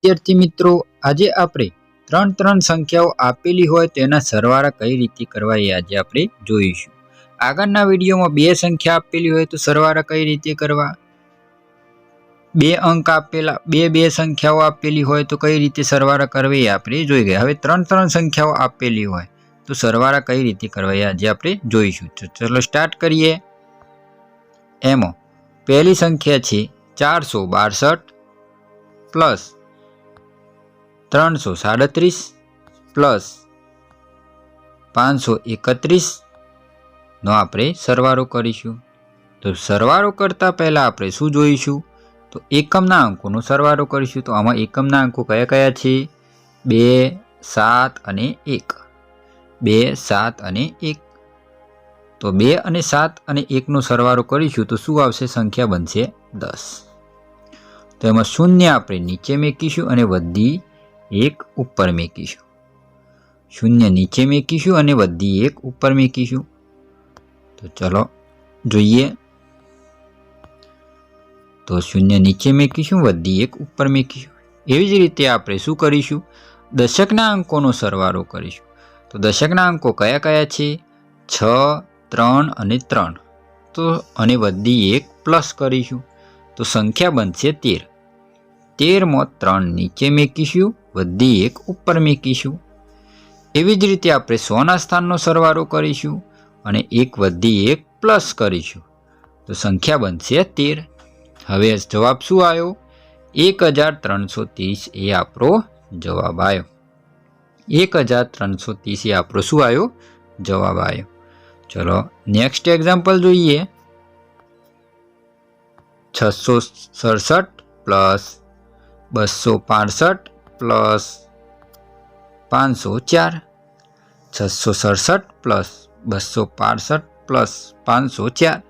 વિદ્યાર્થી મિત્રો, આજે આપણે ત્રણ સંખ્યાઓ આપેલી હોય તેના સરવાળા કઈ રીતે કરવા એ આજે આપણે જોઈશું. આગળના વિડીયોમાં બે સંખ્યા આપેલી હોય તો સરવાળા કઈ રીતે કરવા, બે અંક આપેલા બે સંખ્યાઓ આપેલી હોય તો કઈ રીતે સરવાળા કરવા એ આપણે જોઈ ગયા. હવે ત્રણ સંખ્યાઓ આપેલી હોય તો સરવાળા કઈ રીતે કરવા એ આજે આપણે જોઈશું. તો ચલો સ્ટાર્ટ કરીએ. એમાં પહેલી સંખ્યા છે 462 પ્લસ 337 પ્લસ 531 નો આપણે સરવાળો કરીશું. તો સરવાળો કરતા પહેલા આપણે શું જોઈશું, તો એકમના અંકોનો સરવાળો કરીશું. તો આમાં એકમના અંકો કયા કયા છે? 2, 7 અને 1. 2, 7 અને 1. તો 2 અને 7 અને 1 નો સરવાળો કરીશું તો શું આવશે? સંખ્યા બનશે 10. તો એમાં શૂન્ય આપણે નીચે મૂકીશું અને વધી 1 ઉપર મૂકીશું. શૂન્ય નીચે મૂકીશું અને વધી 1 ઉપર મૂકીશું. તો ચલો જોઈએ. તો શૂન્ય નીચે મૂકીશું, વધી 1 ઉપર મૂકીશું. એવી જ રીતે આપણે શું કરીશું? દશકના અંકોનો સરવાળો કરીશું. તો દશકના અંકો કયા કયા છે? 6, 3 અને 3. તો અને વધી 1 પ્લસ કરીશું તો સંખ્યા બનશે 13. 13 માં 3 નીચે મૂકીશું, વધી 1 ઉપર મૂકીશું. એવી જ રીતે આપણે 100ના સ્થાનનો સરવાળો કરીશું અને 1 વધી 1 પ્લસ કરીશું તો સંખ્યા બનશે 13. હવે જવાબ શું આવ્યો? 1330 એ આપણો જવાબ આવ્યો. 1330 એ આપણો શું આવ્યો? જવાબ આવ્યો. ચલો નેક્સ્ટ એક્ઝામ્પલ જોઈએ. 667 પ્લસ 265 પ્લસ 504. 667 plus 265 plus 504.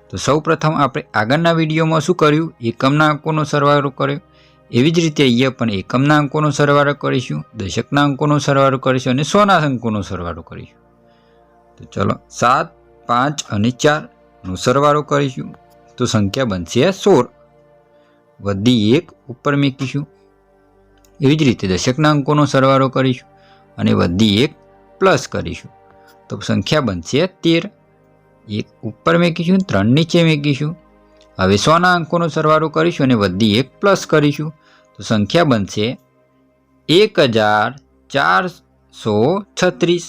તો સૌ પ્રથમ આપણે આગળના વિડીયોમાં શું કર્યું? એકમના અંકોનો સરવાળો કર્યો. એવી જ રીતે અહીંયા પણ એકમના અંકોનો સરવાળો કરીશું, દશકના અંકોનો સરવાળો કરીશું અને 100ના અંકોનો સરવાળો કરીશું. તો ચલો 7, 5 અને 4 નો સરવાળો કરીશું તો સંખ્યા બનશે 16. વધી 1 ઉપર મૂકીશું. એવી જ રીતે દશકના અંકોનો સરવાળો કરીશું અને વધી 1 પ્લસ કરીશું તો સંખ્યા બનશે 13. 1 ઉપર મૂકીશું, 3 નીચે મૂકીશું. હવે 100ના અંકોનો સરવાળો કરીશું અને વધી 1 પ્લસ કરીશું તો સંખ્યા બનશે 1436.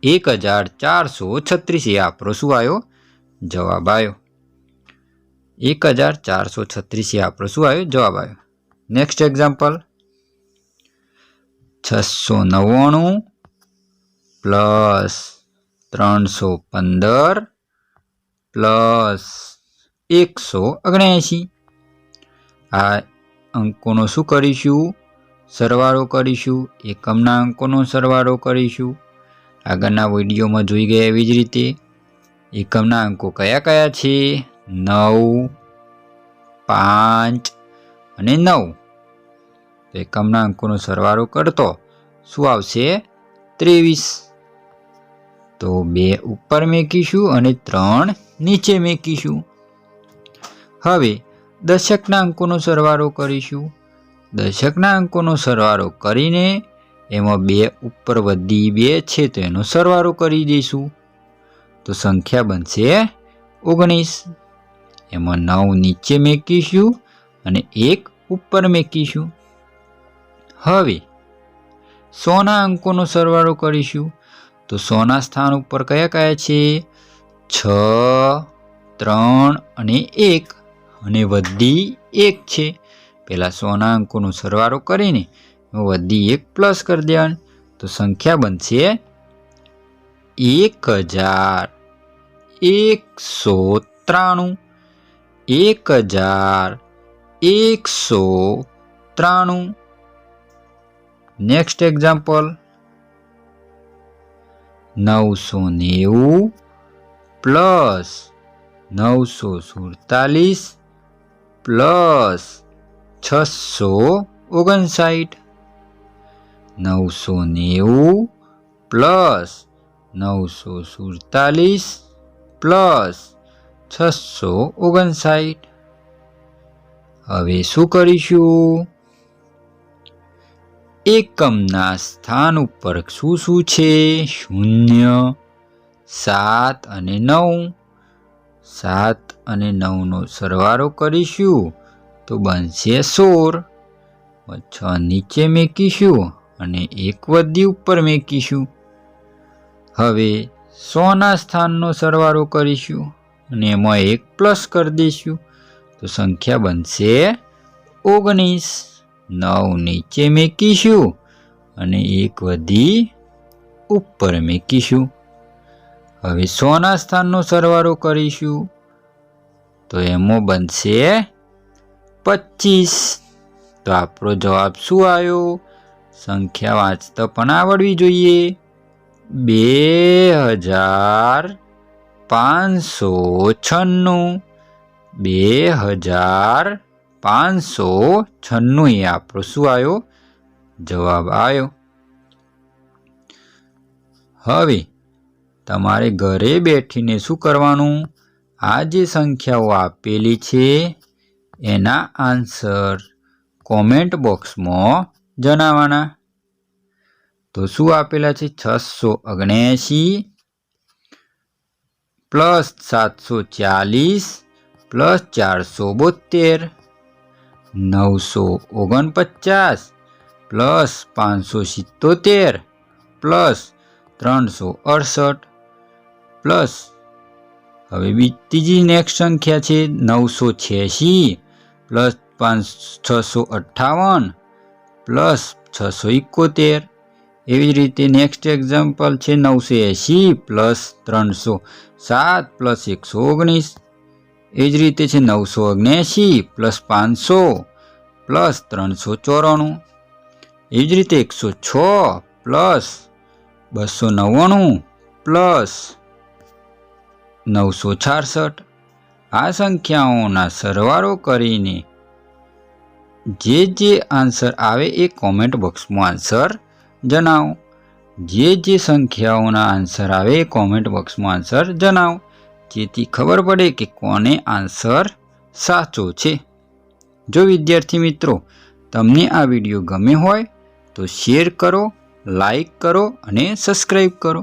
1436 એ આપણો શું આવ્યો? જવાબ આવ્યો. 1436 એ આપણો શું આવ્યો? જવાબ આવ્યો. Next example 699 plus 315 plus 179. આ અંકોનો શું કરીશું? સરવાળો કરીશું. એકમના અંકોનો સરવાળો કરીશું. આગળના વિડીયોમાં જોઈ ગયા એવી જ રીતે એકમના અંકો કયા કયા છે? 9, 5 અને 9. તો એકમના અંકોનો સરવાળો કરતો શું આવશે? 23. તો 2 ઉપર મૂકીશું અને 3 નીચે મૂકીશું. હવે દશકના અંકોનો સરવાળો કરીશું. દશકના અંકોનો સરવાળો કરીને એમાં 2 ઉપર વધી 2 છે તો એનો સરવાળો કરી દઈશું તો સંખ્યા બનશે 19. એમાં 9 નીચે મૂકીશું અને 1 ઉપર મૂકીશું. હવે 100ના અંકોનો સરવાળો કરીશું. તો 100ના સ્થાન ઉપર કયા કયા છે? 6, 3 અને 1 અને વધી 1 છે. પહેલાં 100ના અંકોનો સરવાળો કરીને વધી 1 પ્લસ કરી દેવાનું તો સંખ્યા બનશે 1193. 1193. Next example 990 plus 947 plus 659. 990 plus 947 plus 659. હવે શું કરીશું? એકમના સ્થાન ઉપર શું શું છે? 0, 7 અને 9. 7 અને 9નો સરવાળો કરીશું તો બનશે 16. 6 નીચે મૂકીશું અને 1 વધી ઉપર મૂકીશું. હવે 100ના સ્થાનનો સરવાળો કરીશું અને એમાં 1 પ્લસ કરી દઈશું તો સંખ્યા બનશે 19. 9 નીચે મૂકીશું અને 1 વધી ઉપર મૂકીશું. હવે 100ના સ્થાનનો સરવાળો કરીશું તો એમાં બનશે 25. તો આપણો જવાબ શું આવ્યો? સંખ્યા વાંચતા પણ આવડવી જોઈએ. 2596. 2596 એ આપણો શું આવ્યો? જવાબ આવ્યો. હવે તમારે ઘરે બેઠીને શું કરવાનું? આ જે સંખ્યાઓ આપેલી છે એના આન્સર કોમેન્ટ બોક્સમાં જણાવવાના. તો શું આપેલા છે? 679 plus 740 plus 472, 949 plus 577 plus 368 plus હવે બીજી નેક્સ્ટ સંખ્યા છે 986 પ્લસ 658 પ્લસ 671. એવી જ રીતે નેક્સ્ટ એક્ઝામ્પલ છે 980 પ્લસ 307 પ્લસ 119. એ જ રીતે છે 979 પ્લસ 500 પ્લસ 394. એ જ રીતે 106 પ્લસ 299 પ્લસ 966. આ સંખ્યાઓના સરવાળો કરીને જે આન્સર આવે એ કોમેન્ટ બોક્સમાં આન્સર જણાવો. જે સંખ્યાઓના આન્સર આવે એ કોમેન્ટ બોક્સમાં આન્સર જણાવો, જેથી ખબર પડે કે કોને આન્સર સાચો છે. જો વિદ્યાર્થી મિત્રો તમને આ વિડીયો ગમે હોય તો શેર કરો, લાઈક કરો અને સબસ્ક્રાઈબ કરો.